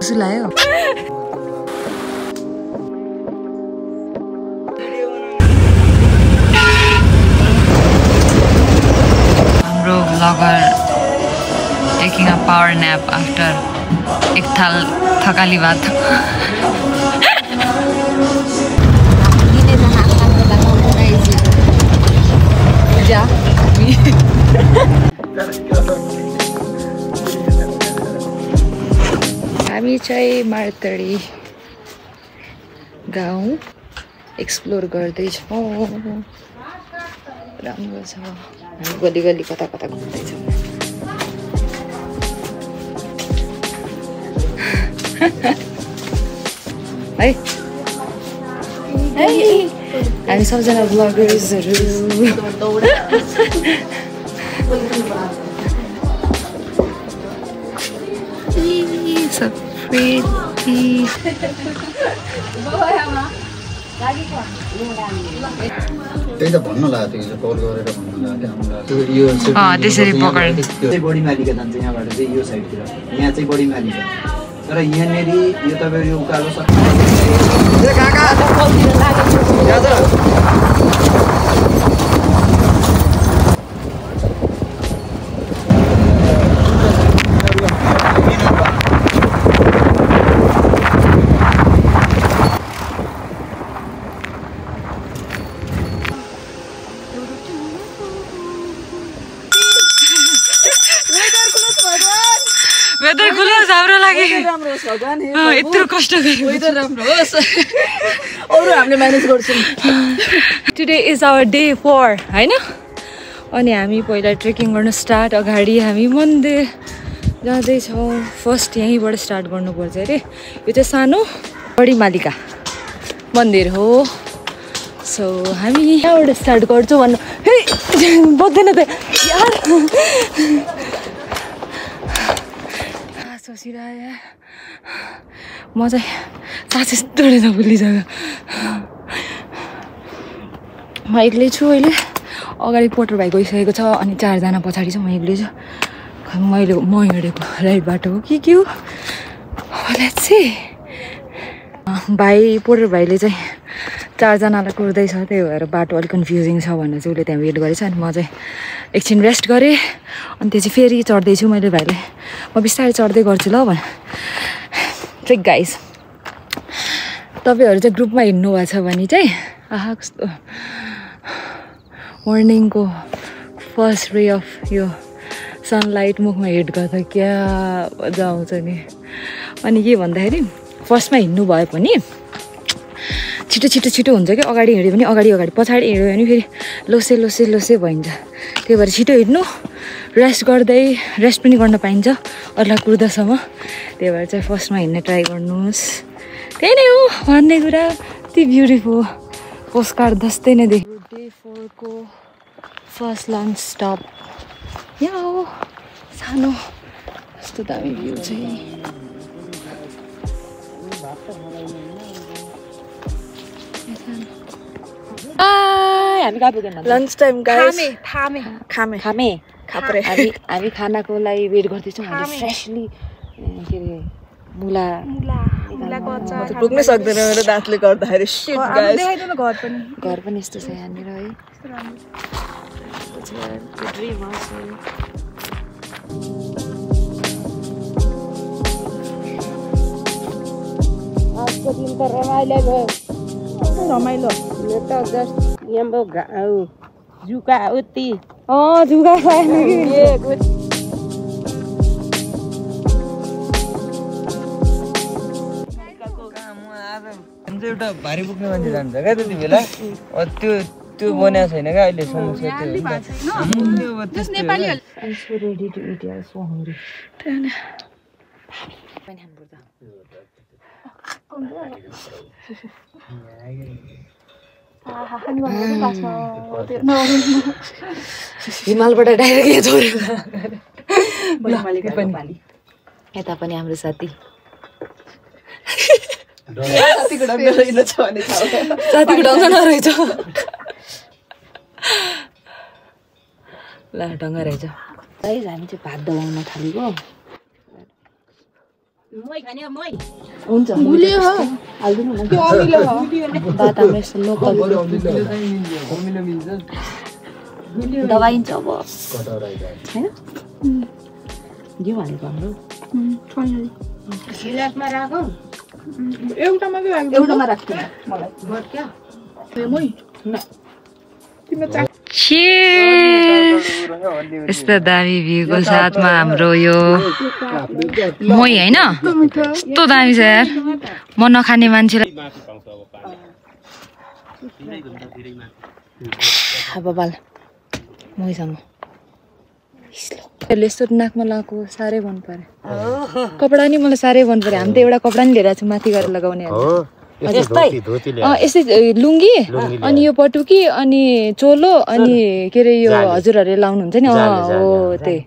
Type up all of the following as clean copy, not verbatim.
सुलायो हाम्रो vlogger taking a power nap after एक थाल थकाली भात हामी चाहिँ मार्तडी गाउँ एक्सप्लोर गर्दैछौँ राम्रो छ हामी गली गली कता कता घुम्दैछौँ है हामी सबजना ब्लगर्सहरू त्यही त भन्नु लाग्यो त्यो कल गरेर भन्नु लाग्यो त्यसरी पकड चाहिँ बढी मालिका जान्छ यहाँबाट चाहिँ यो साइडतिर यहाँ चाहिँ बढी मालिका तर यहाँनेर यो तपाईहरु यो उकालो छ ए काका वेदर खुलोस् हाम्रो लागि राम्रो होस् भगवान यत्रो कष्ट गर्नु वेदर राम्रो होस् अरु हामीले म्यानेज गर्छौं टुडे इज आवर डे 4 हैन अनि हामी पहिला ट्रेकिङ गर्न स्टार्ट अगाडि हामी मन्दिर जाँदै छौं फर्स्ट यहीँबाट स्टार्ट गर्नुपर्छ रे यो चाहिँ सानो बडी मालिका मन्दिर हो सो हामी यहाँबाट स्टार्ट गर्छौं भन्नु हे बग्दैन त यार सोचिरहे म चाहिँ साँच्चै डढे नभुलिसक्यो म एक्लै छु अहिले अगाडि पोटर भाइ गइसकेको छ अनि 4 जना पछाडि चाहिँ म एक्लै छु म हिँडेको राइट बाटो हो कि के हो लेट्स सी भाइ पोटर भाइले चाहिँ 4 जनालाई कुर्दैछ त्यही भएर बाटो अलिक कन्फ्युजिङ छ भनेर चाहिँ उसले त्यहाँ वेट गरेछ अनि म चाहिँ एकछिन रेस्ट गरेँ अनि त्यो चाहिँ फेरि चढ्दैछु मैले भाइले म बिस्तारै चढ्दै गर्छु ल भने ट्रेक गाइज तपाईँहरू चाहिँ ग्रुपमा हिँड्नु भएको छ भने चाहिँ आहा कस्तो मर्निङको फर्स्ट रे अफ यो सनलाइट मुखमा हिट गर्दा क्या मजा आउँछ नि अनि के भन्दाखेरि फर्स्टमा हिँड्नु भए पनि छिटो छिटो छिटो हुन्छ कि अगाडि हिँड्यो भने अगाडि अगाडि पछाडि हिँड्यो भने फेरि लोसे लोसे लोसे भइन्छ त्यही भएर छिटो हिँड्नु रेस्ट गर्दै रेस्ट पनि गर्न पाइन्छ अरूलाई कुर्दासम्म त्यही भएर चाहिँ फर्स्टमा हिँड्ने ट्राई गर्नुहोस् त्यही नै हो भन्ने कुरा यति ब्युटिफुल पोस्ट कार्ड जस्तै नै देख्यो डे 4 को फर्स्ट लन्च स्टप यहाँ हो सानो यस्तो दामी भ्यू चाहिँ हामी कहाँ पुग्यौँ लन्च टाइम गाइस खामे हामी खानाको लागि वेट गर्दैछौँ हामी फ्रेशली के अरे मुलाको अचार पुग्नै सक्दैन मेरो दाँतले गर्दाखेरि शिट गाइस घर पनि यस्तो छ यहाँनिर है आजको दिन त रमाइलो भयो रमाइलो जुका उति जुका खाएन कि एउटा भारी बोक्ने मान्छे जान्छ क्या त्यति बेला त्यो बनाएको छैन क्या अहिले समस्या हिमालबाट डाइरेक्ट यता पनि हाम्रो साथी साथीको ढङ्ग नरहेछ ल ढङ्ग रहेछ हामी चाहिँ भात दबाउन थालेको हुन्छ गुलियो हो हाल्दिनु न त्यो अमिलो हो बात हाम्रो यस्तो लोकल दबाई छ अब हैन यो भनेको हाम्रो गिलासमा राखौ एउटामा चाहिँ राख्नु एउटामा राख्छु मलाई बट क्या मै न तिम्रो चा यस्तो दामी भ्यूको साथमा हाम्रो यो मोही हैन यस्तो दामी छ यार म नखाने मान्छेलाई बबाल मोहीसँग यस्तो नाकमा लगाएको साह्रै मन पर्यो कपडा नि मलाई साह्रै मन पर्यो हामी त एउटा कपडा नि लिएर छौँ माथि गरेर लगाउने यस्तै लुङ्गी अनि यो पटुकी अनि चोलो अनि के अरे यो हजुरहरूले लाउनुहुन्छ नि हो त्यही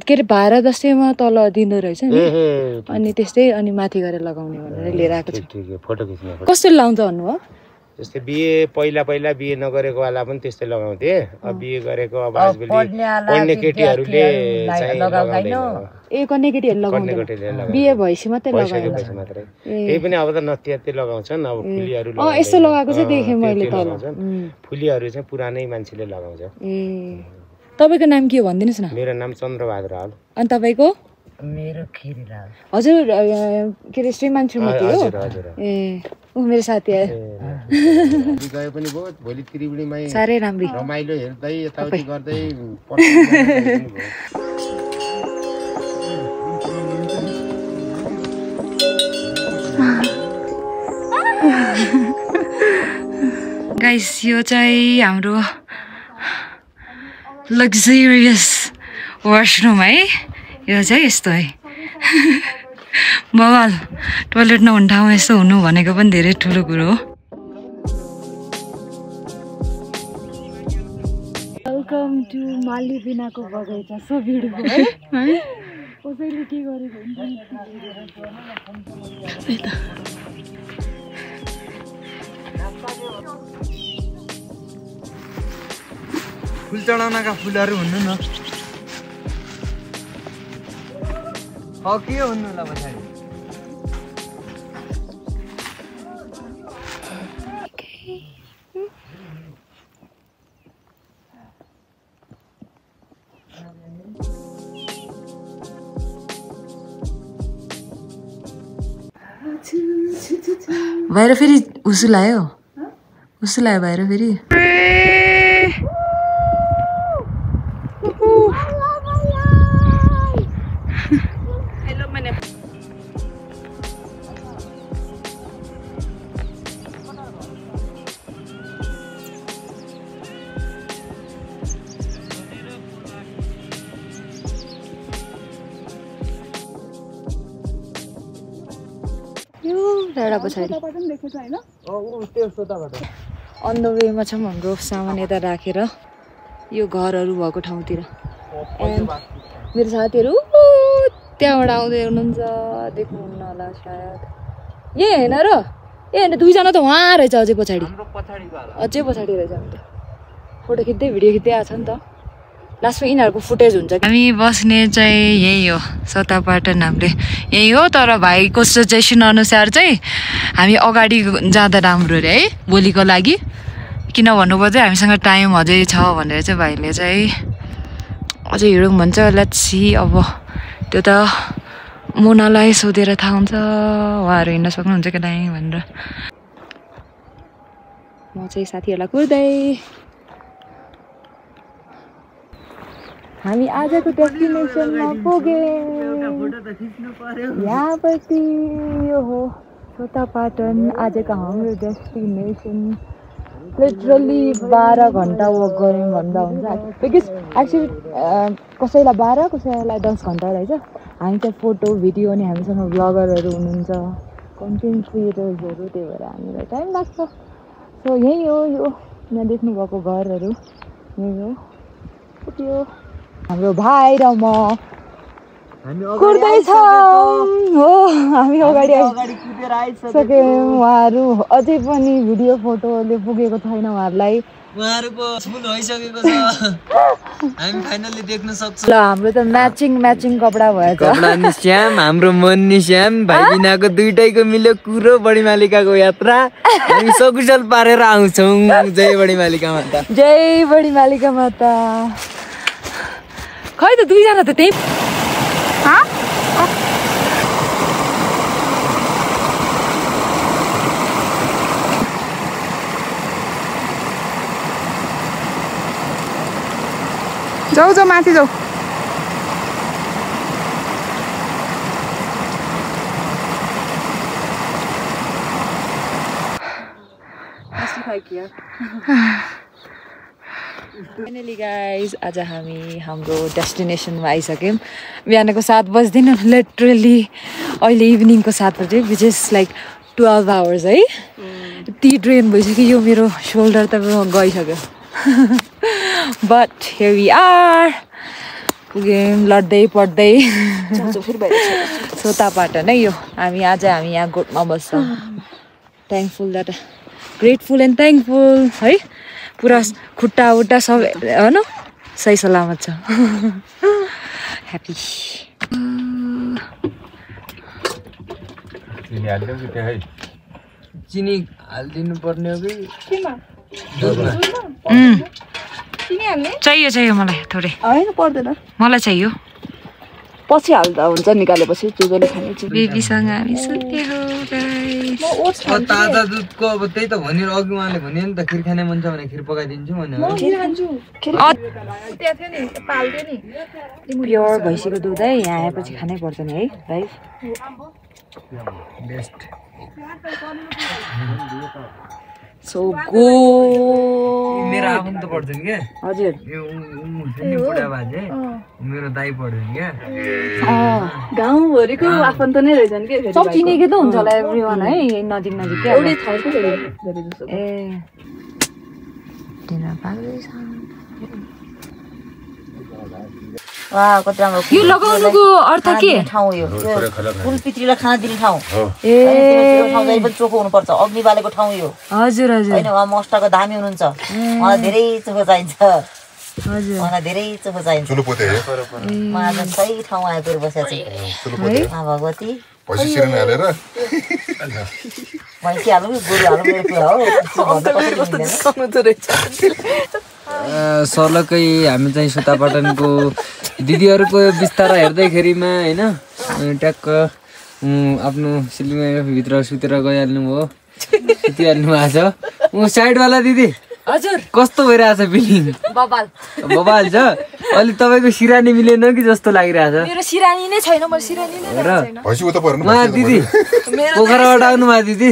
के अरे भाडा दसैँमा तल दिँदो रहेछ नि अनि त्यस्तै अनि माथि गरेर लगाउने भनेर लिएर आएको छु कसरी लाउँछ भन्नुभयो जस्तै बिहे पहिला बिहे नगरेको वाला पनि त्यस्तै लगाउँथे अब बिहे गरेको अब आजभोलि पढ्ने केटीहरूले चाहिँ लगाउँदैन ए कन्ने केटीहरूले लगाउँदैन बिहे भएपछि मात्रै लगाउँछ त्यही पनि अब त नत्यात्तै लगाउँछन् अब फुलीहरू यस्तो लगाएको चाहिँ देखेँ मैले तल फुलीहरू चाहिँ पुरानै मान्छेले लगाउँछ ए तपाईको नाम के हो भनिदिनुस् न मेरो नाम चन्द्रबहादुर हाल अनि तपाईको मेरो खिरिलाल हजुर के अरे श्रीमान श्रीमती हो ए ऊ मेरो साथी गए पनि भयो भोलि त्रिवेणीमै साह्रै राम्री रमाइलो हेर्दै यताउति गर्दै गाइस यो चाहिँ हाम्रो लग्जरियस वासरुम है यो चाहिँ यस्तो है बवाल टोइलेट नहुने ठाउँमा यस्तो हुनु भनेको पनि धेरै ठुलो कुरो हो वेलकम टु मालिबिनाको बगैँचा सो ब्युटिफुल है कसैले के गरेको हुन्छ फुल चढाउनका फुलहरू हुनु न के हुनु ल पछाडि बाहिर फेरि उसु लायो बाहिर फेरि अन द वेमा छौँ हाम्रो सामान यता राखेर यो घरहरू भएको ठाउँतिर एन्ड मेरो साथीहरू त्यहाँबाट आउँदै हुनुहुन्छ देख्नुहुन्न होला सायद ए होइन र ए होइन दुईजना त उहाँ रहेछ अझै पछाडि रहेछ हामी त फोटो खिच्दै भिडियो खिच्दै आएको छ नि त लास्टमा यिनीहरूको फुटेज हुन्छ हामी बस्ने चाहिँ यही हो सतापाटन हामीले यही हो तर भाइको सजेसन अनुसार चाहिँ हामी अगाडि जाँदा राम्रो अरे है भोलिको लागि किन भन्नुभयो चाहिँ हामीसँग टाइम अझै छ भनेर चाहिँ भाइले चाहिँ अझै हिँडौँ भन्छ लेट्स सी अब त्यो त मुनालाई सोधेर थाहा हुन्छ उहाँहरू हिँड्न सक्नुहुन्छ कि दाइ भनेर म चाहिँ साथीहरूलाई कुर्दै हामी आजको डेस्टिनेसनमा पुग्यौँ यहाँपट्टि यो हो सतापाटन आजको हाम्रो डेस्टिनेसन लिटरली 12 घन्टा वक गऱ्यौँ भन्दा हुन्छ बिकज एक्चुली कसैलाई 12 कसैलाई 10 घन्टा रहेछ हामी त फोटो भिडियो अनि हामीसँग ब्लगरहरू हुनुहुन्छ कन्टेन्ट क्रिएटर्सहरू त्यही भएर हामीलाई टाइम लाग्छ सो यही हो यो यहाँ देख्नुभएको घरहरू यही हो त्यो हाम्रो भाइ र म कुर्दैछौँ हो हामी अगाडि आइसक्यौँ उहाँहरू अझै पनि भिडियो फोटोले पुगेको छैन उहाँहरूलाई उहाँहरुको फुल भइसकेको छ हामी फाइनली देख्न सक्छौं ल हाम्रो त म्याचिङ कपडा भएछ कपडा नि श्याम हाम्रो मन नि श्याम भाइ बिनाको दुईटैको मिल्यो कुरो बडी मालिकाको यात्रा हामी सकुशल पारेर आउँछौं जय बडी मालिका माता जय बडी मालिका माता खै त दुई जना त त्यही जाऊ जाऊ माथि जाऊ फाइनली गाइज आज हामी हाम्रो डेस्टिनेसनमा आइसक्यौँ बिहानको 7 बज्दैन लिटरली अहिले इभिनिङको 7 बजे विच इज लाइक 12 आवर्स है यति ड्रेन भइसक्यो यो मेरो सोल्डर त गइसक्यो बट हियर वी आर पुग्यौँ लड्दै पढ्दै सोतापाटन है यो हामी यहाँ गोठमा बस्छौँ thankful that grateful and thankful है पुरा खुट्टा उट्टा सब होइन सही सलामत छ ह्याप्पी चिनी हाल्दिनु पर्ने हो कि चाहियो मलाई थोरै होइन पर्दैन मलाई चाहियो पछि हाल्दा हुन्छ निकालेपछि चुजोले खाने चाहिँ बेबीसँग हामी सुत्ने हो गाइस ताजा दुधको अब त्यही त भनेर अघि उहाँले भन्यो नि त खिर खाने मन छ भने खिर पकाइदिन्छु प्योर भैँसीको दुध है यहाँ आएपछि खानै पर्छ नि है गाइस बेस्ट सो गो मेरो आफन्त पढ्छन् के हजुर यो बुढा बाजे मेरो दाइ पढ्छन् क्या गाउँभरिको आफन्त नै रहेछन् के सब चिनेकै त हुन्छ होला एभ्रिवान है नजिक क्या एउटै ठाउँको धेरै जस्तो ए डिनर पाउँदैछ वाह कति राम्रो यो लगाउनुको अर्थ के ठाउँ यो फुल पितृलाई खाना दिने ठाउँ ए ठाउँ जहिले पनि चोखो हुनुपर्छ अग्नि बालेको ठाउँ यो हजुर हजुर होइन उहाँ मस्टको धामी हुनुहुन्छ उहाँलाई धेरै चोखो चाहिन्छ हजुर उहाँलाई धेरै चोखो चाहिन्छ उहाँ आज सही ठाउँ आएर बसेको छ भगवती भैँसी हाल्नु गोरु हाल्नु मेरो कुरा हो सर्लकै हामी चाहिँ सोतापाटनको दिदीहरूको बिस्तारा हेर्दैखेरिमा होइन ट्याक्क आफ्नो सिलिङभित्र सुतेर गइहाल्नु भयो सुतिहाल्नु भएको छ ऊ साइडवाला दिदी हजुर कस्तो भइरहेछ फिलिङ बबाल छ अलि तपाईँको सिरानी मिलेन कि जस्तो लागिरहेछ मेरो सिरानी नै छैन म सिरानी नै उहाँ दिदी पोखराबाट आउनु भयो दिदी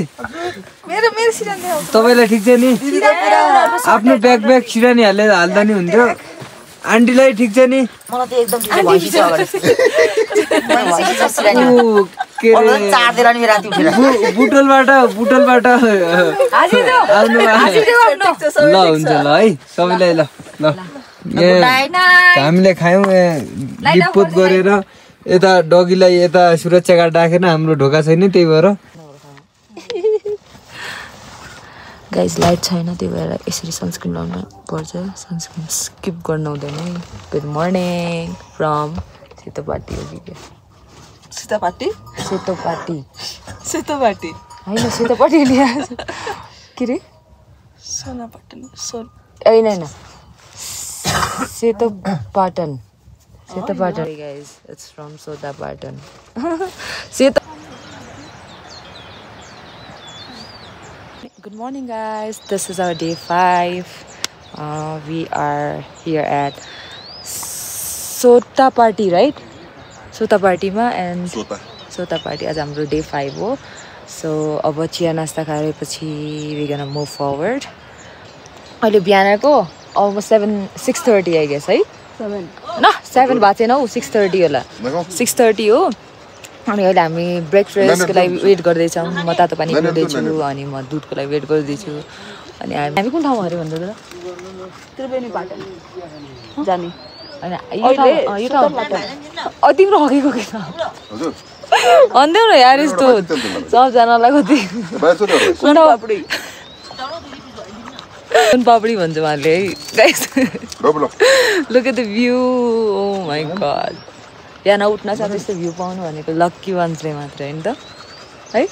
मेरो सिरानी तपाईँलाई ठिक छ नि आफ्नो ब्याग सिरानी हाल्दा नि हुन्थ्यो आन्टीलाई ठिक छ नि मलाई त एकदम ठिक भइसक्यो के अरे चार्देर नि राति उठेर बुटलबाट आउनु ल हुन्छ ल है सबैलाई ल हामीले खायौँ लिपपोत गरेर यता डगीलाई यता सुरक्षा गार्ड राखेन हाम्रो ढोका छैन त्यही भएर गाइस लाइट छैन त्यही भएर यसरी सनस्क्रिन लाउनु पर्छ सनस्क्रिन स्किप गर्नु हुँदैन गुड मर्निङ फ्रम सेतोपाटी हो कि सीतापाटी सेतोपाटी होइन सेतोपाटी के रे सोनापाटन होइन सेतोपाटन गाइस इट्स फ्रम सोतापाटन सेतो Good morning guys, this is our day 5. We are here at Sotaparty, right? Sotaparty ma and Sotaparty आज हाम्रो day 5 हो. So अब चिया नास्ता खाएपछि we gonna move forward. अहिले बिहानको almost 6:30 I guess है? 7 भएको छैन हौ 6:30 होला 6:30 हो. अनि अहिले हामी ब्रेकफास्टको लागि वेट गर्दैछौँ म तातो पानी पिउँदैछु अनि म दुधको लागि वेट गर्दैछु अनि हामी कुन ठाउँमा अरे भन्दा त त्रिवेणी पाटन जाने होइन यो ठाउँ तिम्रो हगेको के छ भन्देऊ न यार यस्तो सबजनालाई कति पापडी भन्छ उहाँले hey guys look at the view oh my god बिहान उठ्न साथ यस्तो भ्यू पाउनु भनेको लक्की वान्सले मात्रै होइन त है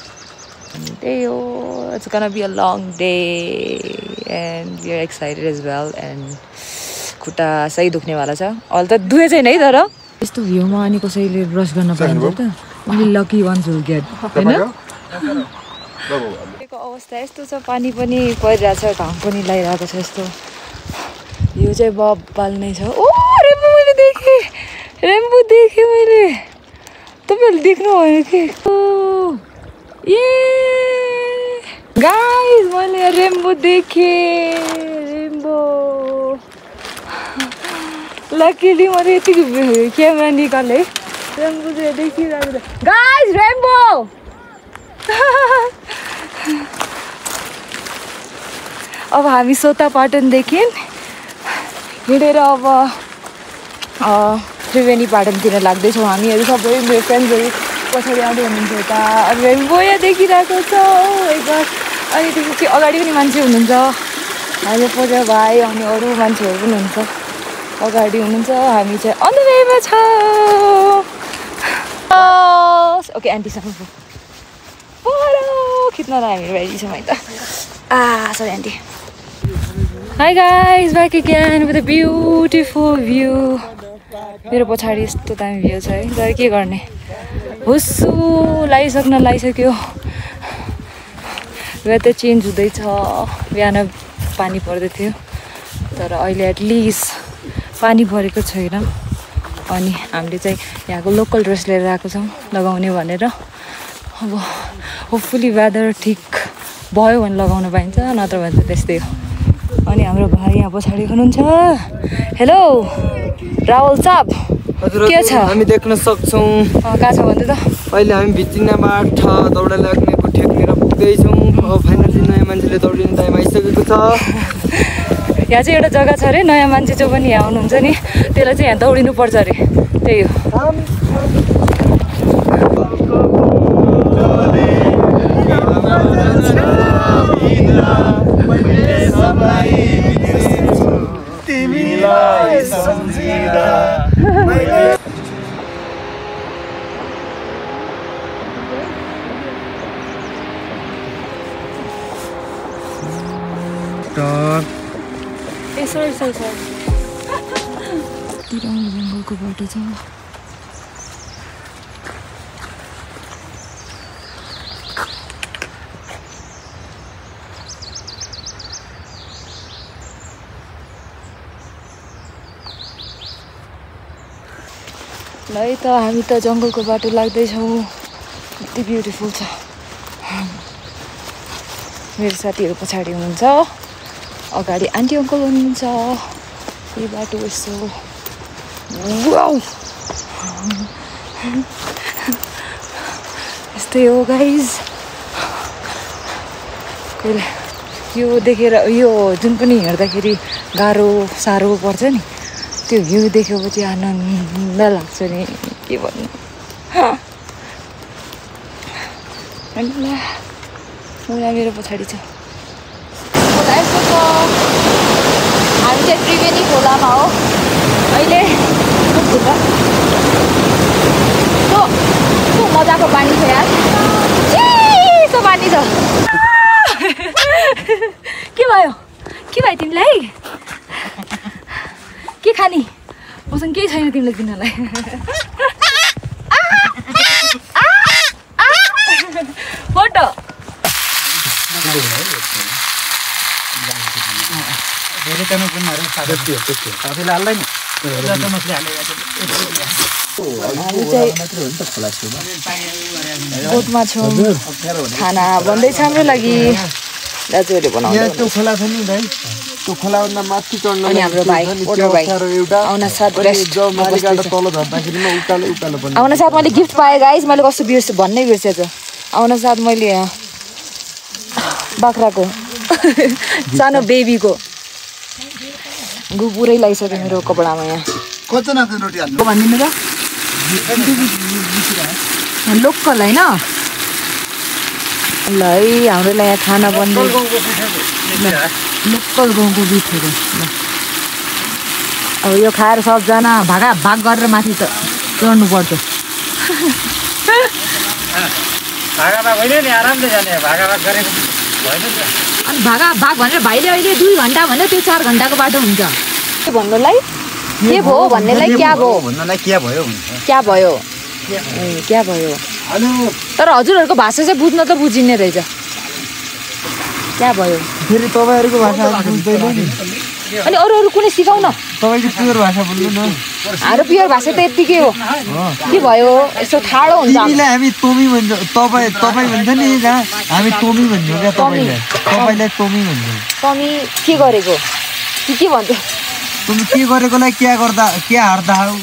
त्यही हो it's gonna be a long day and we are excited as well and खुट्टा सही दुख्नेवाला छ अहिले त दुवै छैन है तर यस्तो भ्यूमा अनि कसैले ब्रस गर्न पाइन्छ त only lucky ones will get होइन अवस्था यस्तो छ पानी पनि परिरहेछ घाम पनि लगाइरहेको छ यस्तो यो चाहिँ बब्बाल नै छ ओ रेम्बो मैले देखेँ मैले तपाईँहरूले देख्नुभयो कि ए गाइस मैले रेम्बो देखेँ लकीली मैले यतिको क्यामेरा निकालेँ रेम्बो चाहिँ देखिरहेको छ गाइस रेम्बो अब हामी सोतापाटनदेखि हिँडेर अब त्रिवेणी पाटनतिर लाग्दैछौँ हामीहरू सबै मेरो फ्रेन्ड्सहरू पछाडि आउँदै हुनुहुन्छ यता रेम्बो यहाँ देखिरहेको छ अनि त्यसपछि अगाडि पनि मान्छे हुनुहुन्छ हाम्रो पूजा भाइ अनि अरू मान्छेहरू पनि हुन्छ अगाडि हुनुहुन्छ हामी चाहिँ अन द वेमा छ ओके आन्टीसँग खिच्न त हामी रेडी छौँ है त sorry aunty hi guys back again with a beautiful view मेरो पछाडि यस्तो दामी भ्यू छ है तर के गर्ने हुस्सु लागिसक्यो वेदर चेन्ज हुँदैछ बिहान पानी पर्दै थियो तर अहिले एटलिस्ट पानी परेको छैन अनि हामीले चाहिँ यहाँको लोकल ड्रेस लिएर आएको छौँ लगाउने भनेर अब होपफुली वेदर ठिक भयो भने लगाउन पाइन्छ नत्र भने चाहिँ त्यस्तै हो अनि हाम्रो भाइ यहाँ पछाडि हुनुहुन्छ हेलो राहुल साहब के छ हामी देख्न सक्छौँ कहाँ छ भन्दै त अहिले हामी भित्तिनाबाट दौडा लाग्नेको ठेकतिर पुग्दैछौँ फाइनली नयाँ मान्छेले दौडिने टाइम आइसकेको छ यहाँ चाहिँ एउटा जग्गा छ अरे नयाँ मान्छे जो पनि यहाँ आउनुहुन्छ नि त्यसलाई चाहिँ यहाँ दौडिनु पर्छ अरे त्यही हो सरी जङ्गलको बाटो छ ल है त हामी त जङ्गलको बाटो लाग्दैछौँ यति ब्युटिफुल छ मेरो साथीहरू पछाडि हुनुहुन्छ अगाडि आन्टी अङ्कल हुनुहुन्छ यो बाटो यसो यस्तै हो गाइज कहिले यो देखेर यो जुन पनि हेर्दाखेरि गाह्रो साह्रो पर्छ नि त्यो भ्यू देखेपछि आनन्द लाग्छ नि के भन्नु मुला मेरो पछाडि छ यस्तो छ हामी चाहिँ त्रिवेणी खोलामा हो अहिले मजाको पानी छ यार चिसो पानी छ के भयो तिमीलाई के खाने मसँग केही छैन तिमीलाई दिनलाई फोटो बोटमा छौँ खाना बन्दैछ हाम्रो लागि दाजुहरूले बनाउँदै अनि हाम्रो भाइ ओटर भाइ आउन साथ मैले गिफ्ट पाएँ गाइस मैले कस्तो भन्नै बिर्सेछु आउन साथ मैले यहाँ बाख्राको सानो बेबीको गु पुरै लगाइसक्यो मेरो कपडामा यहाँ लोकल होइन ल है हाम्रो यहाँ खाना बन्दै लोकल गाउँको बिटहरू ल अब यो खाएर सबजना भाग गरेर माथि त चढ्नु पर्छ भागाभाग होइन नि आरामले जाने भागाभाग गरेको होइन नि अनि भाग भनेर भाइले अहिले 2 घन्टा भन्यो त्यो 4 घन्टाको बाटो हुन्छ के भन्नुलाई के भयो भन्नेलाई क्या भयो भन्नलाई के भयो हुन्छ क्या भयो क्या भयो तर हजुरहरूको भाषा चाहिँ बुझ्न त बुझिने रहेछ क्या भयो फेरि तपाईहरुको भाषा बुझ्दैन नि अनि अरू कुनै सिकाउन तपाईको प्योर भाषा बोल्नु न हाम्रो प्योर भाषा त यतिकै हो के भयो यसो ठाडो हुन्छ तिमीलाई हामी तोमी भन्छ तपाई भन्छ नि जहाँ हामी तोमी भन्छौँ क्या तपाईलाई तोमी भन्छौँ तमी के गरेको के भन्छ तिमी के गरेकोलाई क्या गर्दा के हार्दा हौ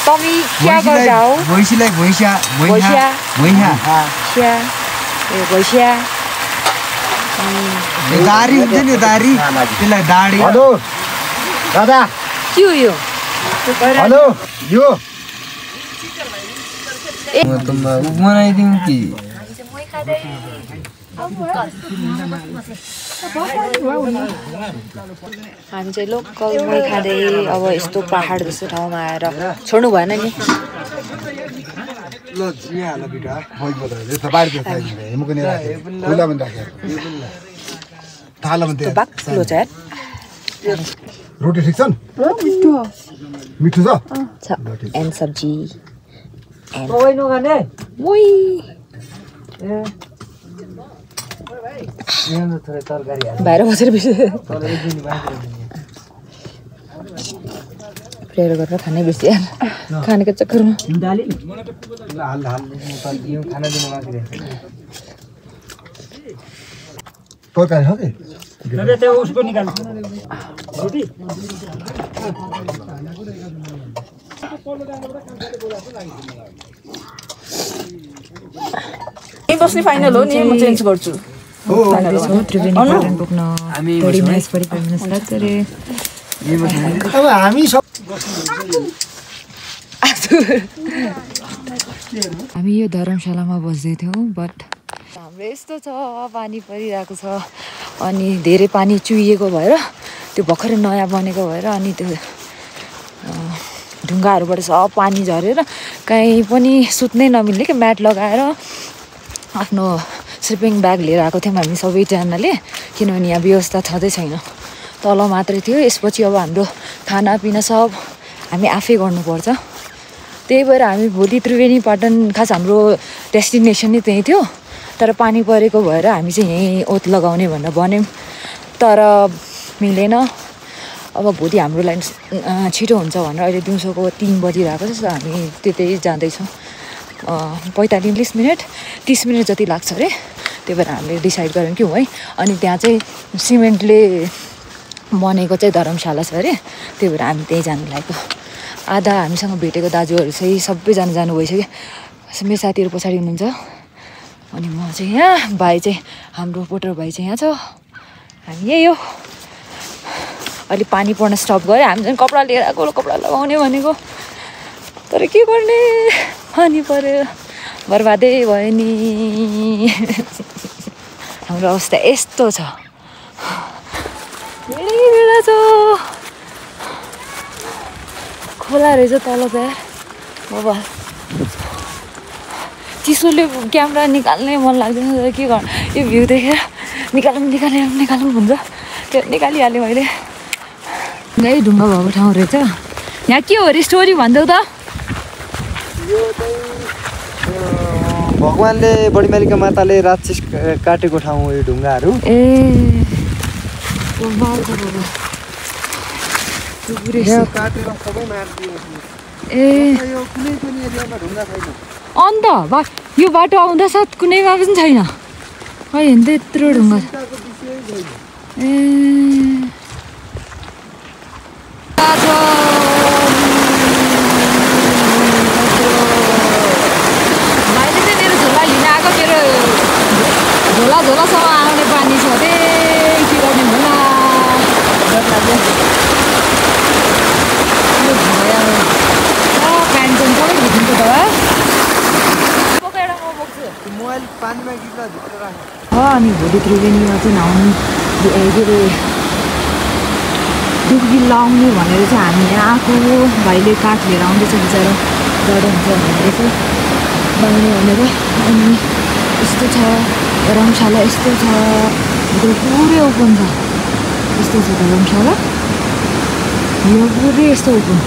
तमी क्या गर्दा हौ भैँसीलाई भैँसा दारी हुन्छ नि दारी त्यसलाई दाडी हेलो दादा के हो यो हेलो यो बनाइदिउँ कि हामी चाहिँ लोकल मै खाँदै अब यस्तो पहाड जस्तो ठाउँमा आएर छोड्नु भएन नि ल यहाँ हाल बिटा होइ बोल यस्तो बाहिर त्यो साइड हेमुको नि राखे खुला पनि राखे थालामा त्यो बाक्लो छ यार रोटी ठिक छन् मिठो छ एन्ड सब्जी तपाईँ नखाने मोइ तरकारी बाहिर बसेर बेसी प्रेयर गरेर खानै बेसी यार खानेको चक्करमा तरकारी छ कि उसको निकाल रोटी बस्ने फाइनल हो नि म चेन्ज गर्छु त्रिवेणी पुग्न बढी म्याच परिपर्न स्टार्ट गरे अब हामी सब हामी यो धर्मशालामा बस्दै थियौँ बट हाम्रो यस्तो छ पानी परिरहेको छ अनि धेरै पानी चुहिएको भएर त्यो भर्खरै नयाँ बनेको भएर अनि त्यो ढुङ्गाहरूबाट सब पानी झरेर कहीँ पनि सुत्नै नमिल्ने क्या म्याट लगाएर आफ्नो स्लिपिङ ब्याग लिएर आएको थियौँ हामी सबैजनाले किनभने यहाँ व्यवस्था छँदै छैन तल मात्रै थियो यसपछि अब हाम्रो खानापिना सब हामी आफै गर्नुपर्छ त्यही भएर हामी भोलि त्रिवेणी पाटन खास हाम्रो डेस्टिनेसन नै त्यही थियो तर पानी परेको भएर हामी चाहिँ यहीँ ओत लगाउने भनेर भन्यौँ तर मिलेन अब भोलि हाम्रो लाइन छिटो हुन्छ भनेर अहिले दिउँसोको 3 बजिरहेको छ हामी त्यतै जाँदैछौँ 45 मिनट 30 मिनट जति लाग्छ अरे त्यही भएर हामीले डिसाइड गऱ्यौँ कि है अनि त्यहाँ चाहिँ सिमेन्टले बनेको चाहिँ धर्मशाला छ अरे त्यही भएर हामी त्यहीँ जानु लागेको आधा हामीसँग भेटेको दाजुहरू चाहिँ सबैजना जानु भइसक्यो मेरो साथीहरू पछाडि हुनुहुन्छ अनि म चाहिँ यहाँ भाइ चाहिँ हाम्रो पोटर भाइ चाहिँ यहाँ छ हामी यही हो अहिले पानी पर्न स्टप गऱ्यो हामी चाहिँ कपडा लिएर आएको कपडा लगाउने भनेको तर के गर्ने पानी पऱ्यो बर्बादै भयो नि हाम्रो अवस्था यस्तो छ धेरै बेला छ खोला रहेछ तल त बाबा चिसोले क्यामेरा निकाल्नै मन लाग्दैन के गर्नु यो भ्यू देखेर निकालौँ भन्छ त्यो निकालिहालेँ मैले गाई ढुङ्गा भएको ठाउँ रहेछ यहाँ के हो अरे स्टोरी भनिदेऊ त भगवानले बडीमालिका माताले राक्षस काटेको ठाउँ हो यो ढुङ्गाहरू ए अन्त यो बाटो आउँदा साथ कुनैमा पनि छैन खै हेर्नु त यत्रो ढुङ्गा ए भाइले चाहिँ मेरो झोला लिन आएको मेरो झोलासम्म आउने पानी छ अरे के गर्ने होला प्यान्ट पनि सबै भिजिन्छ त एउटा म बोक्छु अनि भोलि त्रिवेणीमा चाहिँ नुहाउनु के अरे डुब्की लाउने भनेर चाहिँ हामी यहाँ आएको भाइले काठ लिएर आउँदैछ बिचरा डर हुन्छ भनेर चाहिँ लाउने भनेर अनि यस्तो छ धर्मशाला यस्तो छ पुरै ओपन छ यस्तो छ धर्मशाला यो पुरै यस्तो ओपन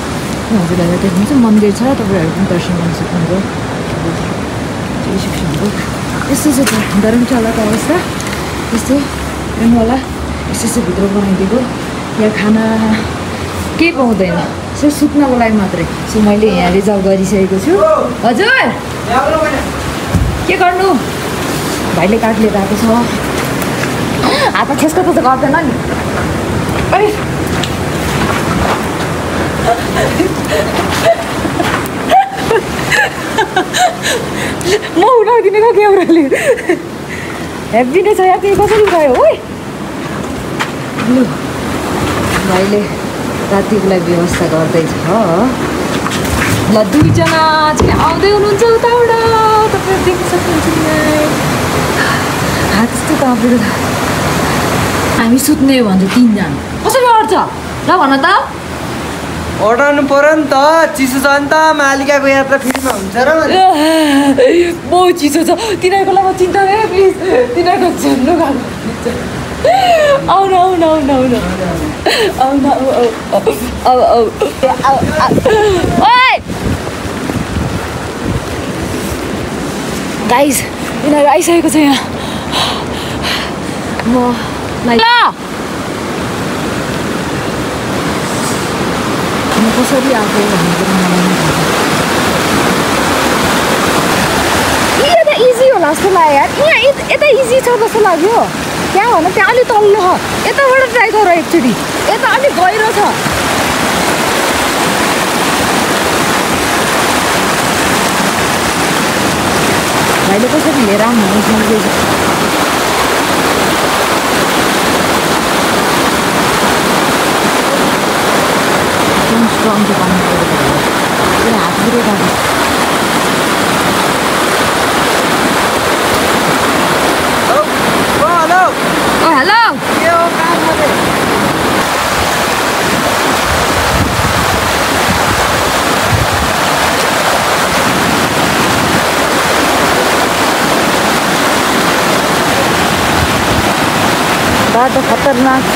हजुरहरूलाई देख्नुहुन्छ मन्दिर छ तपाईँहरू पनि दर्शन गर्न सक्नुहुन्छ यस्तो चाहिँ धर्मशालाको अवस्था यस्तो हेर्नु होला यस्तो भित्र बनाइदिएको यहाँ खाना केही पाउँदैन सो सुत्नको लागि मात्रै सो मैले यहाँ रिजर्भ गरिसकेको छु हजुर के गर्नु भाइले काठ लिएर आएको छ हात छेस्को त गर्दैन नि म उठाइदिने क्यामेराले हेभी नै छ यहाँ तिमी कसरी उठायो है लु भाइले रातिको लागि व्यवस्था गर्दैछ ल दुईजना चाहिँ आउँदै हुनुहुन्छ उताबाट तपाईँहरू देख्न सक्नुहुन्छ हात यस्तो काँपेर हामी सुत्ने भन्छ 3 जना कसरी अट्छ ल भन त अटाउनु पर्यो नि त चिसो छ नि त मालिकाको यात्रा फ्रीमा हुन्छ र बहुत चिसो छ तिनीहरूको लागि चिन्ता रे प्लिज तिनीहरूको झन्डो गएको आउनु आउनु आउनु आउनु आउनु गाइस यिनीहरू आइसकेको छ यहाँ म कसरी आएको भन्ने कुरा मलाई यता इजी होला जस्तो लाग्यो यार यहाँ यता इजी छ जस्तो लाग्यो त्यहाँ भन त्यहाँ अलिक तल्लो छ यताबाट ट्राई गर एकचोटि यता अलिक गहिरो छ भाइले कसरी लिएर आउनु भन्दैछ स्ट्रङ चाहिँ पाउनु पऱ्यो हात बिरेको हेलो बाटो खतरनाक छ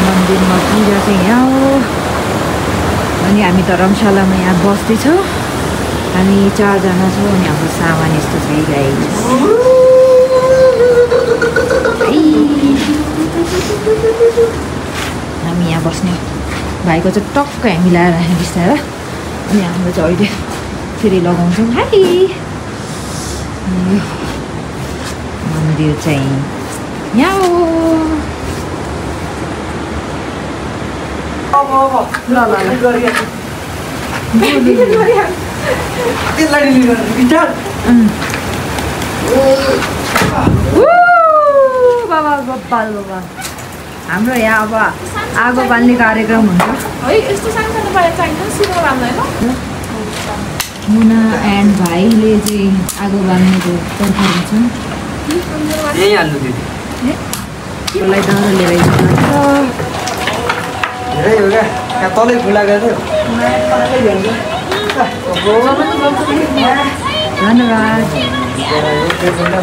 मन्दिरमा पूजा चाहिँ यहाँ हो अनि हामी धर्मशालामा यहाँ बस्दैछौँ हामी 4 जना छौँ अनि हाम्रो सामान यस्तो छ गाइस हामी यहाँ बस्ने भाइको चाहिँ टक्कै हामी लगाएर राख्यौँ बिस्तारै अनि हाम्रो चाहिँ अहिले फेरि लगाउँछौँ हाई मन्दिर चाहिँ यहाँ हो ल बाबा बाबा हाम्रो यहाँ अब आगो बाल्ने कार्यक्रम हुन्छ मुना एन्ड भाइले चाहिँ आगो बाल्नेको पर्फर्मेन्स उसलाई दाउरा लिएर तलै खुला गर्थ्यो धन्यवाद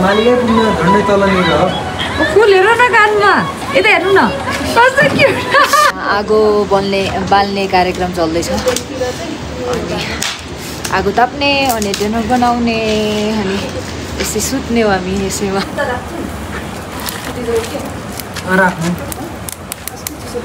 मालिकै पुग्नु झन्डै तल निको हो फुल हेर्नु न कानमा यता हेर्नु न कस्तो क्युट आगो बाल्ने कार्यक्रम चल्दैछ अनि आगो ताप्ने अनि डिनर बनाउने अनि यसै सुत्ने हो हामी यसैमा आज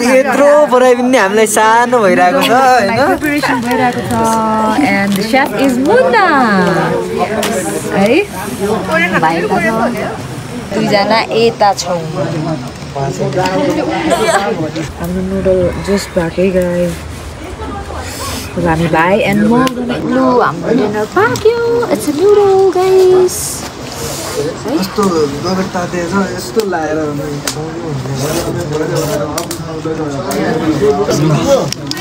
यत्रो पराइ पनि हामीलाई सानो भइरहेको छ हैन प्रिपरेसन भइरहेको छ and the chef is Munna है भाइका छ दुईजना यता छौँ हाम्रो नुडल जस्ट भएकै गाइस हामी भाइ एन्ड म लु हाम्रो डिनर पाक्यो इट्स अ नुडल गाइस यस्तो गबर तातेछ यस्तो लाएर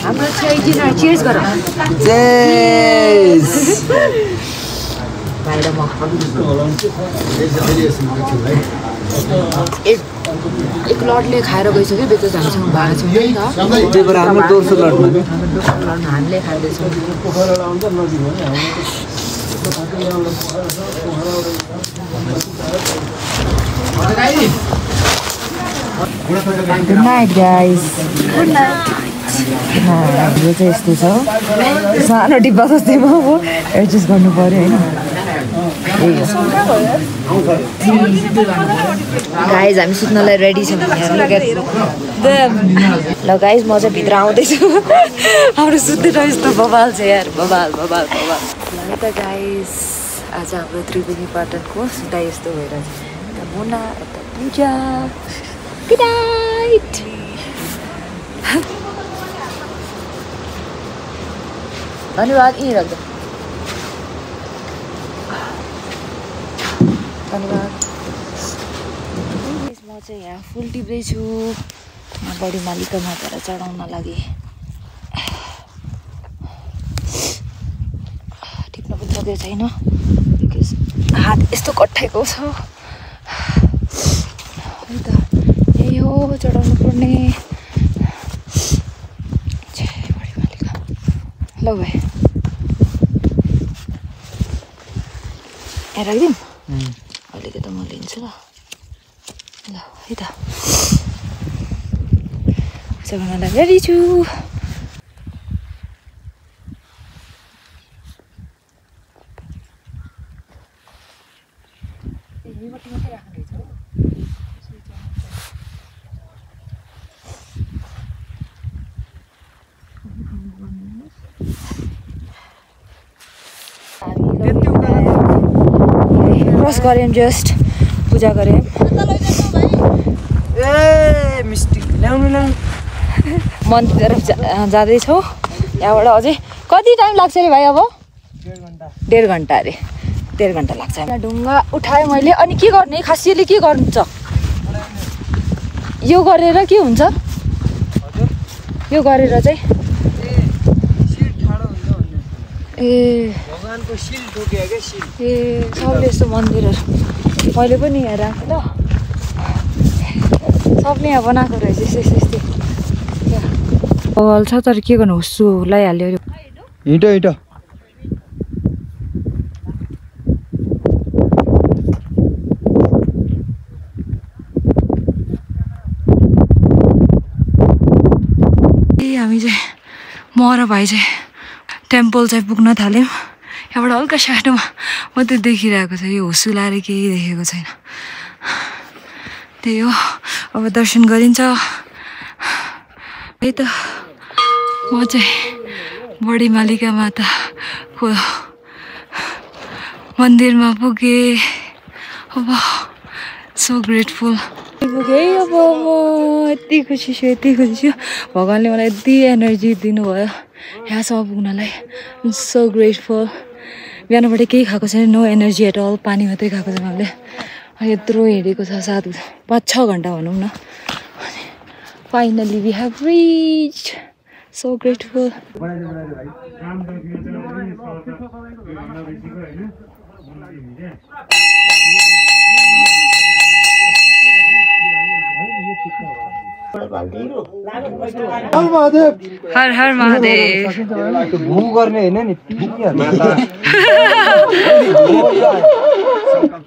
हाम्रो चाहिँ डिनर चियर्स गरौँ चेस भाइ र म एक लटले खाएर गइसक्यो बेचो हामीसँग भएको छ नि त त्यही भएर हाम्रो दोस्रो लटमा हामीले खाँदैछौँ Good night, guys. Good night. यो चाहिँ यस्तो छ सानो डिब्बा जस्तै म अब एडजस्ट गर्नु पर्यो होइन गाइज हामी सुत्नलाई रेडी छौँ ल गाइज म चाहिँ भित्र आउँदैछु हाम्रो सुत्ने ठाउँ यस्तो बबाल छ यार बबाल बबाल बबाल ल त गाइज आज हाम्रो त्रिवेणी पाटनको सुताइ यस्तो भइरहेछ यता मुना यता पूजा गुड नाइट धन्यवाद यहीँ राख्दा धन्यवाद म चाहिँ यहाँ फुल टिप्दैछु बडी मालिका मातालाई चढाउन लागि टिप्न पनि सकेको छैन बिकज हात यस्तो कट्ठाएको छ है त यही हो चढाउनु पर्ने बडी मालिका ल भाइ यहाँ राखिदिउँ अलिकति म लिन्छु ल ल है त सबैलाई रेडी छु क्रस गऱ्यौँ जस्ट पूजा गऱ्यौँ ए मिस्टी ल्याउनु ल्याउनु मन्दिर जाँदैछौँ यहाँबाट अझै कति टाइम लाग्छ अरे भाइ अब 1.5 घन्टा अरे 1.5 घन्टा लाग्छ ढुङ्गा उठाएँ मैले अनि के गर्ने खासियले के गर्नुहुन्छ यो गरेर के हुन्छ यो गरेर चाहिँ ए भगवानको सिल ठोक्यो के सिल ए सबले यस्तो मन्दिरहरू मैले पनि यहाँ राखेँ ल सबले यहाँ बनाएको रहेछ यस्तै छ तर के गर्नु हुस्सु लगाइहाल्यो हिँडो हिँडो हामी चाहिँ म र भाइ चाहिँ टेम्पल चाहिँ पुग्न थाल्यौँ यहाँबाट हल्का साटोमा मात्रै देखिरहेको छ यो हुस्सु लाएर केही देखेको छैन त्यही हो अब दर्शन गरिन्छ है त म चाहिँ बडी मालिका माताको मन्दिरमा पुगेँ अब सो ग्रेटफुल पुगेँ अब म यति खुसी छु भगवान्ले मलाई यति एनर्जी दिनुभयो यहाँसम्म पुग्नलाई सो ग्रेटफुल बिहानबाट केही खाएको छैन नो एनर्जी एट अल पानी मात्रै खाएको छ हामीले यत्रो हिँडेको छ 5-6 घन्टा भनौँ न finally we have reached so grateful Har Har Mahadev भू गर्ने हैन नि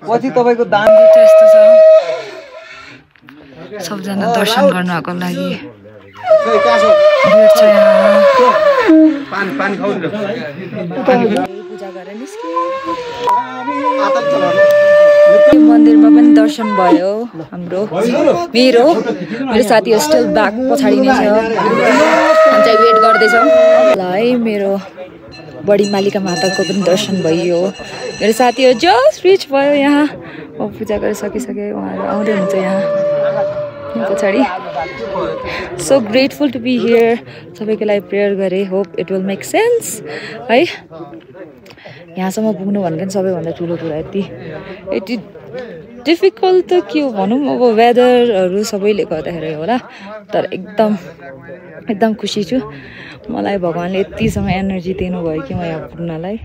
पछि तपाईको दान यस्तो छ सबजना दर्शन गर्न आएको लागि पूजा गरेर निस्के मन्दिरमा पनि दर्शन भयो हाम्रो मेरो साथीहरू स्टिल ब्याक पछाडि नै छ चाहिँ वेट गर्दैछौँ ल है मेरो बडी मालिका माताको पनि दर्शन भयो मेरो साथीहरू जस्ट रिच भयो यहाँ पूजा गरिसकिसके उहाँहरू आउँदै हुन्छ यहाँ पछाडि so grateful to be here सबैको लागि प्रेयर गरेँ hope it will make sense है यहाँसम्म पुग्नु भनेको पनि सबैभन्दा ठुलो कुरा यति डिफिकल्ट त के हो भनौँ अब वेदरहरू सबैले गर्दाखेरि होला तर एकदम खुसी छु मलाई भगवान्ले यतिसम्म एनर्जी दिनुभयो कि म यहाँ पुग्नलाई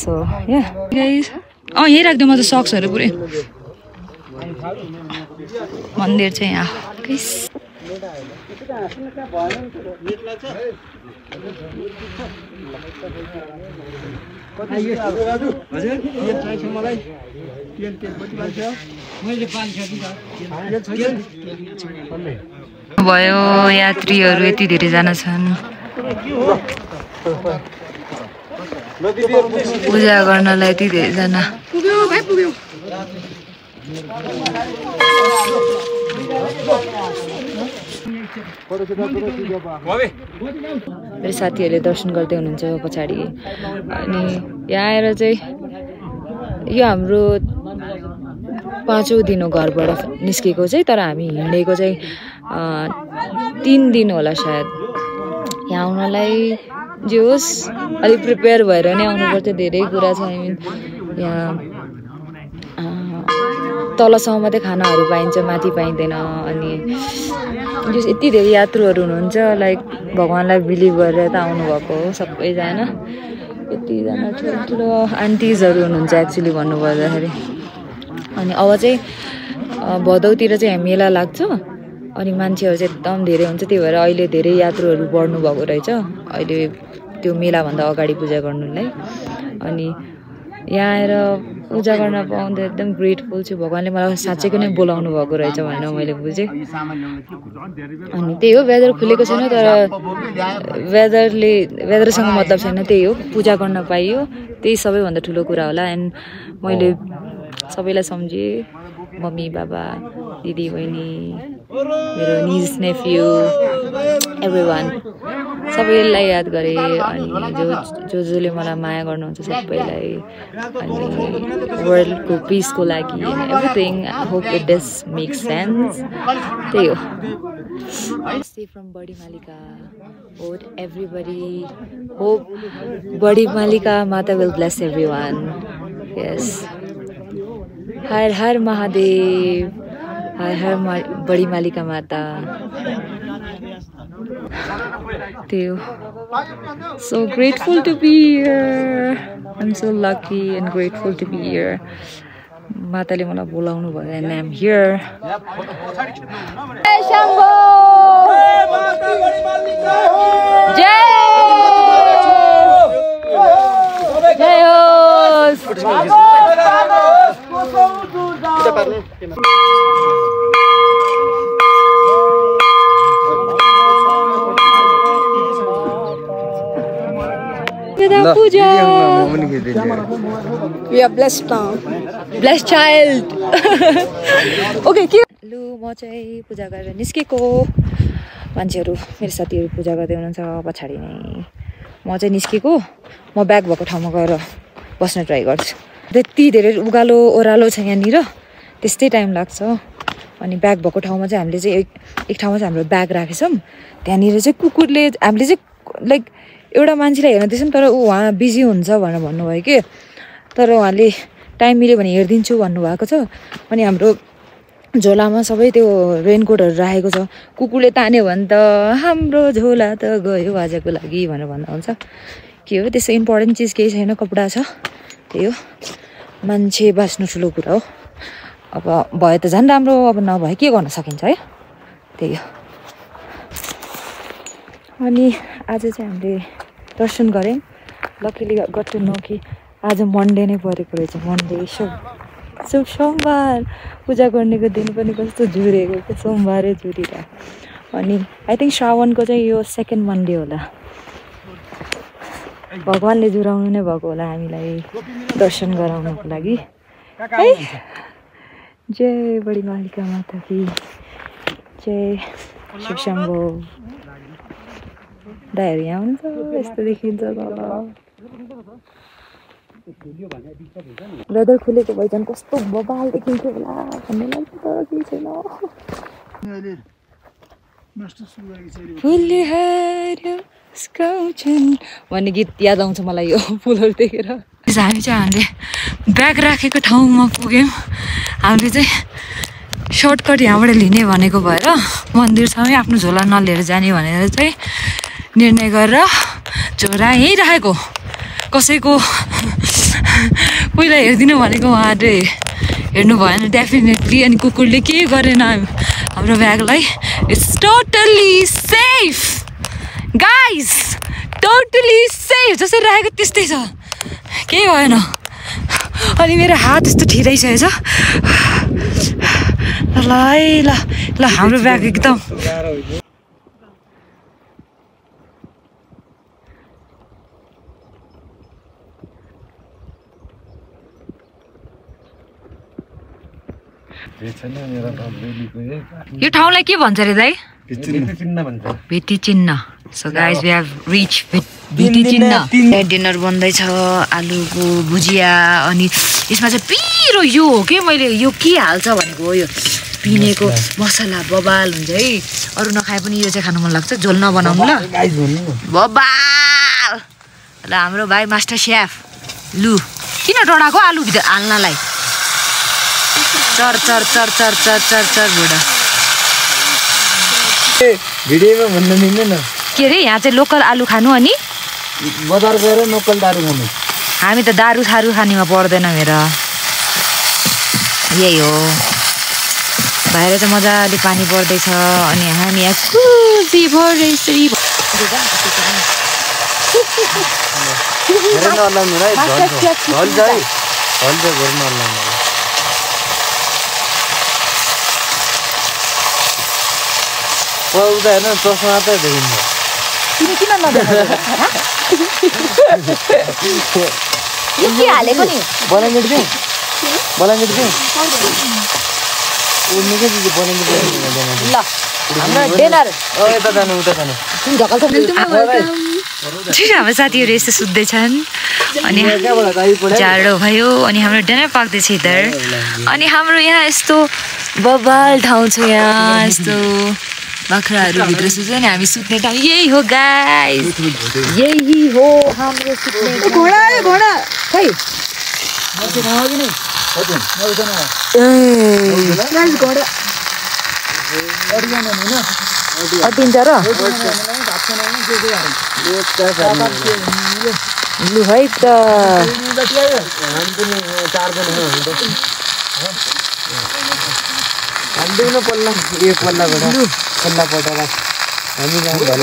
सो यहाँ यहीँ राख्दिउँ म त सक्सहरू पुरै मन्दिर चाहिँ यहाँ भयो यात्रीहरू यति धेरैजना छन् पूजा गर्नलाई यति धेरैजना मेरो साथीहरूले दर्शन गर्दै हुनुहुन्छ पछाडि अनि यहाँ आएर चाहिँ यो हाम्रो 5औं दिन हो घरबाट निस्केको चाहिँ तर हामी हिँडेको चाहिँ 3 दिन होला सायद यहाँ आउनलाई जे होस् अलिक प्रिपेयर भएर नै आउनुपर्छ धेरै कुरा छ आई मिन यहाँ तलसम्म मात्रै खानाहरू पाइन्छ माथि पाइँदैन अनि यति धेरै यात्रुहरू हुनुहुन्छ लाइक भगवान्लाई बिलिभ गरेर त आउनुभएको हो सबैजना यतिजना ठुलो आन्टिजहरू हुनुहुन्छ एक्चुली भन्नुपर्दाखेरि अनि अब चाहिँ भदौतिर चाहिँ मेला लाग्छ अनि मान्छेहरू चाहिँ एकदम धेरै हुन्छ त्यही भएर अहिले धेरै यात्रुहरू बढ्नु भएको रहेछ अहिले त्यो मेलाभन्दा अगाडि पूजा गर्नुलाई अनि यहाँ आएर पूजा गर्न पाउँदा एकदम ग्रेटफुल छु भगवान्ले मलाई साँच्चैको नै बोलाउनु भएको रहेछ भनेर मैले बुझेँ अनि त्यही हो वेदर खुलेको छैन तर वेदरसँग मतलब छैन त्यही हो पूजा गर्न पाइयो त्यही सबैभन्दा ठुलो कुरा होला एन्ड मैले सबैलाई सम्झेँ मम्मी बाबा दिदी बहिनी मेरो निज नेफ्यू एभ्रिवान सबैलाई याद गरेँ अनि जसले मलाई माया गर्नुहुन्छ सबैलाई अनि वर्ल्डको पिसको लागि everything I hope it does make sense त्यही हो Stay from Badi Malika. Hope everybody, hope Badi Malika Mata will bless everyone. Yes. Har Har Mahadev. Har Har Badi Malika Mata. Theo. So grateful to be here. I'm so lucky and grateful to be here. Matale मलाई बोलाउनु भयो and I'm here. Jai Shambho! Jai! Jai Hos! Puja. We are blessed now. Blessed child. Okay, के लु म चाहिँ पूजा गरेर निस्केको मान्छेहरू मेरो साथीहरू पूजा गर्दै हुनुहुन्छ पछाडि नै म चाहिँ निस्केको म ब्याग भएको ठाउँमा गएर बस्न ट्राई गर्छु त्यति धेरै उकालो ओह्रालो छ यहाँनिर त्यस्तै टाइम लाग्छ अनि ब्याग भएको ठाउँमा चाहिँ हामीले चाहिँ एक ठाउँमा चाहिँ हाम्रो ब्याग राखेछौँ त्यहाँनिर चाहिँ कुकुरले हामीले चाहिँ लाइक एउटा मान्छेलाई हेर्दैछौँ तर उहाँ बिजी हुन्छ भनेर भन्नुभयो कि तर उहाँले टाइम मिल्यो भने हेरिदिन्छु भन्नुभएको छ अनि हाम्रो झोलामा सबै त्यो रेनकोटहरू राखेको छ कुकुरले तान्यो भने त हाम्रो झोला त गयो आजको लागि भनेर भन्दा हुन्छ के हो त्यसो इम्पोर्टेन्ट चिज केही छैन कपडा छ त्यही हो मान्छे बाँच्नु ठुलो कुरा हो अब भयो त झन् राम्रो अब नभए के गर्न सकिन्छ है त्यही हो अनि आज चाहिँ हामीले दर्शन गऱ्यौँ लकिली गट टु नो कि आज मन्डे नै परेको रहेछ मन्डे शुभ सोमबार पूजा गर्नेको दिन पनि कस्तो जुरेको सोमबारै जुरिरहेको अनि आई थिङ्क श्रावणको चाहिँ यो सेकेन्ड मन्डे होला। भगवान्ले जुराउनु नै भएको होला हामीलाई दर्शन गराउनको लागि है। जय बडी मालिका माता की जय। शिव शम्भो। दाइहरू यहाँ हुनुहुन्छ, यस्तो देखिन्छ तल। वेदर खुलेको भए झन् कस्तो बबाल देखिन्थ्यो होला भन्ने लाग्छ तर केही छैन। फुलले हार्यो स्काउँछन् भन्ने गीत याद आउँछ मलाई यो फुलहरू देखेर। हामी चाहिँ हामीले ब्याग राखेको ठाउँमा पुग्यौँ। हामीले चाहिँ सर्टकट यहाँबाट लिने भनेको भएर मन्दिरसँगै आफ्नो झोला नलिएर जाने भनेर चाहिँ निर्णय गरेर झोला यहीँ राखेको। कसैको पहिला हेरिदिनु भनेको उहाँले हेर्नु भएन डेफिनेटली। अनि कुकुरले केही गरेन हाम्रो ब्यागलाई। It's totally safe guys, totally safe. जसरी राखेको त्यस्तै छ, केही भएन। अनि मेरो हात यस्तो ठिराइसकेछ ल है। ल ल हाम्रो ब्याग एकदम यो ठाउँलाई के भन्छ रे दाइ? भित्ती चिन्ह। So guys we have reach भित्ती चिन्ह। डिनर बन्दैछ, आलुको भुजिया। अनि यसमा चाहिँ पिरो यो हो कि मैले यो के हाल्छ भनेको हो। यो पिनेको मसला बबाल हुन्छ है। अरू नखाए पनि यो चाहिँ खानु मन लाग्छ। झोल नबनाउनु ल बबाल। ल हाम्रो भाइ मास्टर सेफ। लु किन डढाएको आलु भित्र हाल्नलाई? चर चर चर चर चर चर चर बुढा। भिडियोमा भन्न मिल्दैन के अरे? यहाँ चाहिँ लोकल आलु खानु अनि बजार गएर लोकल दारू खानु। हामी त दारू सारू खानेमा पर्दैन मेरो। यही हो। बाहिर चाहिँ मजाले पानी पर्दैछ अनि हामी यहाँ खुसी भएरै हेर्नु चस्मा मात्रै देखिन्छ। किन के हालेको नि? बलाङ्गेट दिउँ बलाङ्गेट दिउँ निकै दिदी बलाङ्गेट ल हाम्रो डिनर यता जानु उता जानु। ठिक हाम्रो साथीहरू यस्तो सुत्दैछन् अनि जाडो भयो अनि हाम्रो डिनर पाक्दैछ इधर। अनि हाम्रो यहाँ यस्तो बबाल ठाउँ छ। यहाँ यस्तो बाख्राहरू भित्र सुत्छ नि। हामी सुत्ने ठाउँ यही हो गाइस, यही हो हाम्रो सुत्ने घोडा खै अटिन्छ र लु है त।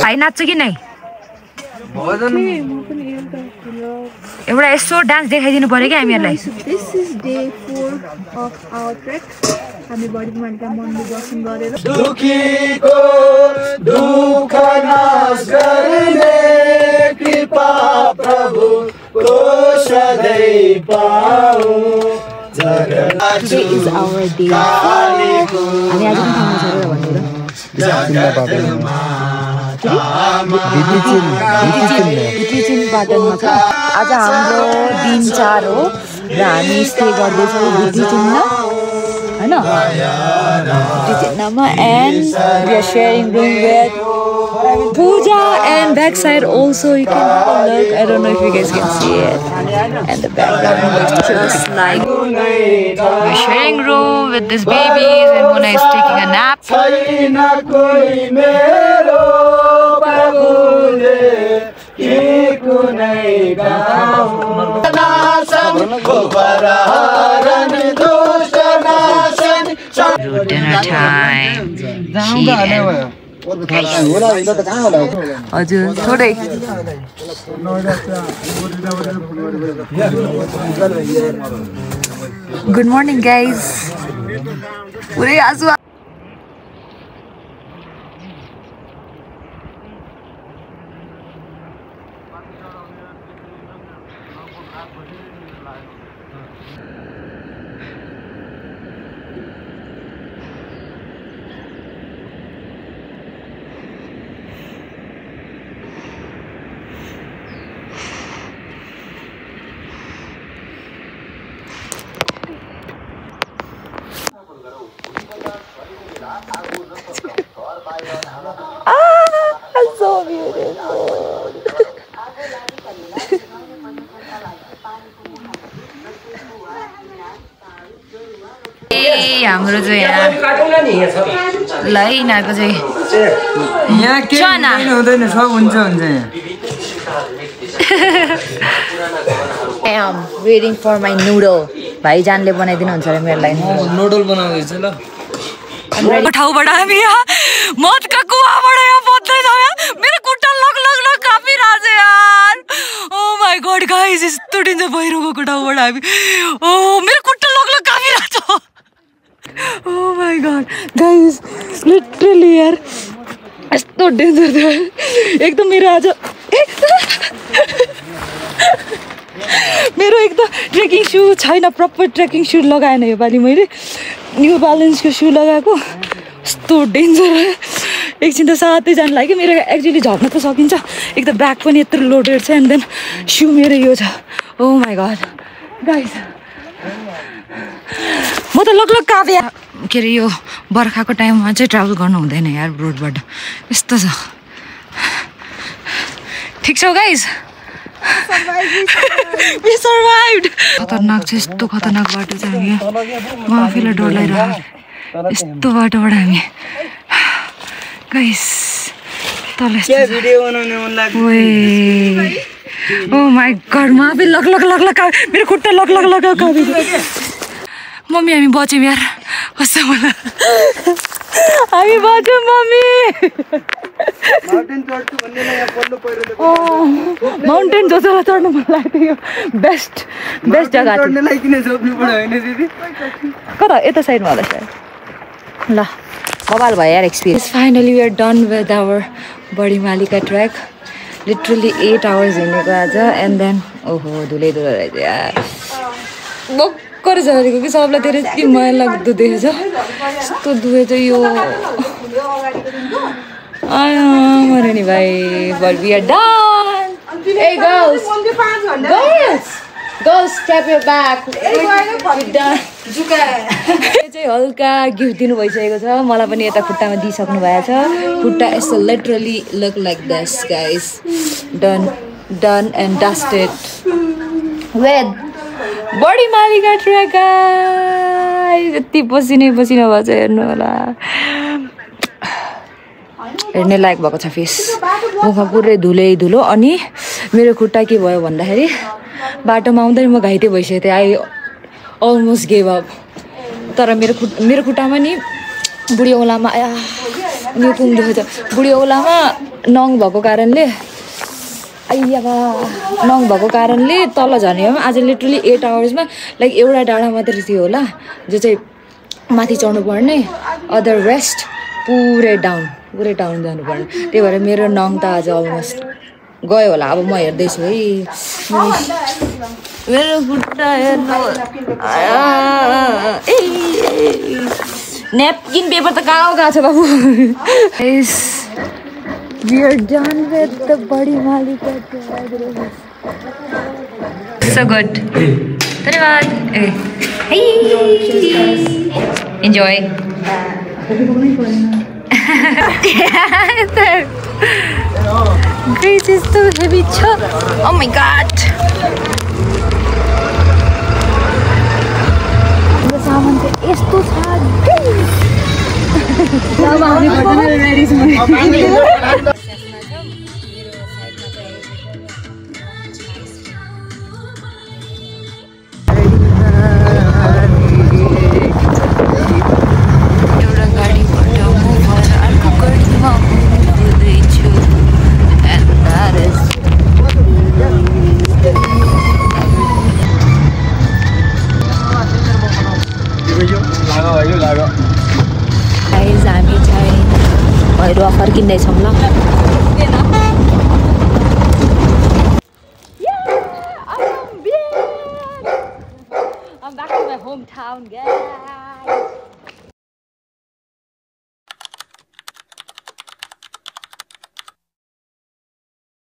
भाइ नाच्छ कि नै? एउटा यसो डान्स देखाइदिनु पर्यो क्या हामीहरूलाई। हामी बडी मालिका मन्दिर दर्शन गरेर दुखीको दुःख नाश गर्ने कृपा प्रभु को सधैँ पाऊ। Today is our day. हामी आज पनि ठाउँमा छ र भनेर भित्री चिन पाटनमा छ। आज हाम्रो दिन 4 हो र हामी स्टे गर्दैछौँ भित्री चिनमा हैन? भित्री चिनमा and we are sharing room with Pooja, and backside also you can have a look. I don't know if you guys can see it. And the background looks just like we're sharing room with these babies and Mona is taking a nap. Dinner time. हजुर थोरै good morning guys पुरै आजु So beautiful. हाम्रो चाहिँ यहाँ ल यिनीहरूको चाहिँ यहाँ केही हुँदैन सब हुन्छ I am waiting for my noodle. भाइजानले बनाइदिनुहुन्छ अरे मेरो लागि नोडल बनाउँदैछ ल ठाउँबाट हामी यहाँ मदका कुवाबाट यहाँ बज्दैछौँ यहाँ मेरो खुट्टा लग लग लग कापिरहेछ यार ओ माई गड गाइस यस्तो डेन्जर भइरहेको ठाउँबाट हामी ओ मेरो खुट्टा लग लग कापिरहेछ ओ माई गड गाइस लिटरली यार यस्तो डेन्जर थियो एकदम मेरो आज मेरो एकदम ट्रेकिङ सू छैन प्रपर ट्रेकिङ सू लगाएन योपालि मैले न्यू ब्यालेन्सको सू लगाएको यस्तो डेन्जर एकछिन त साथै जानु लाग्यो मेरो एक्चुअली झर्न त सकिन्छ एक त ब्याग पनि यत्रो लोडेड छ एन्ड देन सू मेरो यो छ ओ माई गड गाइस म त लगलग काव्या के अरे यो बर्खाको टाइममा चाहिँ ट्राभल गर्नु हुँदैन यार रोडबाट यस्तो छ ठिक छ गाइस We survived. खतरनाक छ यस्तो खतरनाक बाटो छ हामी म आफैलाई डर लागिरहेको यस्तो बाटोबाट हामी गाइस तल के भिडियो बनाउन मन लाग्यो ओए ओ माय गॉड म आफै लग लग लग लग मेरो खुट्टा लग लग लग मम्मी हामी बच्यौँ यार कस्तो मलाई हामी बच्यौँ मम्मी माउन्टेन जोसेर चढ्नु मन लाग्थ्यो बेस्ट जग्गा कता यता साइडमा होला सायद ल बबाल भयो यार experience finally we are done with our Badimalika track literally 8 hours हिँडेको आज एन्ड देन ओहो धुलै रहेछ यार भर्खर झरेको कि सबलाई धेरै यति माया लाग्दो देखेछ यस्तो दुखेछ यो मरे नि भाइ but we are done. Hey girls, tap your back. We're done. यो चाहिँ हल्का गिफ्ट दिनु भइसकेको छ मलाई पनि यता खुट्टामा दिइसक्नु भएको छ खुट्टा यस्तो literally look like this guys done and dusted with Badimalika track guys यति पसिनै पसिना भएछ हेर्नु होला हेर्ने लायक भएको छ फेस मुखमा पुरै धुलो अनि मेरो खुट्टा के भयो भन्दाखेरि बाटोमा आउँदै म घाइते भइसकेको थिएँ आई अलमोस्ट गेभ अप तर मेरो खुट्टामा नि बुढी औँलामा यो पुङ दुखेछ बुढी औँलामा नङ भएको कारणले तल झर्ने हो आज लिटरली 8 आवर्समा लाइक एउटा डाँडा मात्रै थियो होला जो चाहिँ माथि चढ्नु पर्ने अदर रेस्ट पुरै डाउन जानुपर्ने त्यही भएर मेरो नङ त आज अलमोस्ट गयो होला अब म हेर्दैछु है मेरो खुट्टा हेर्नु न्यापकिन पेपर त कहाँ गएको छ बाबु We are done with the Badimalika track So good. धन्यवाद Enjoy. This is so heavy. Oh my god. The सामान चाहिँ यस्तो छ अब हामी भर्जन रेडी छौँ हामी चाहिँ भैरवा फर्किँदैछौँ ल गाउन क्या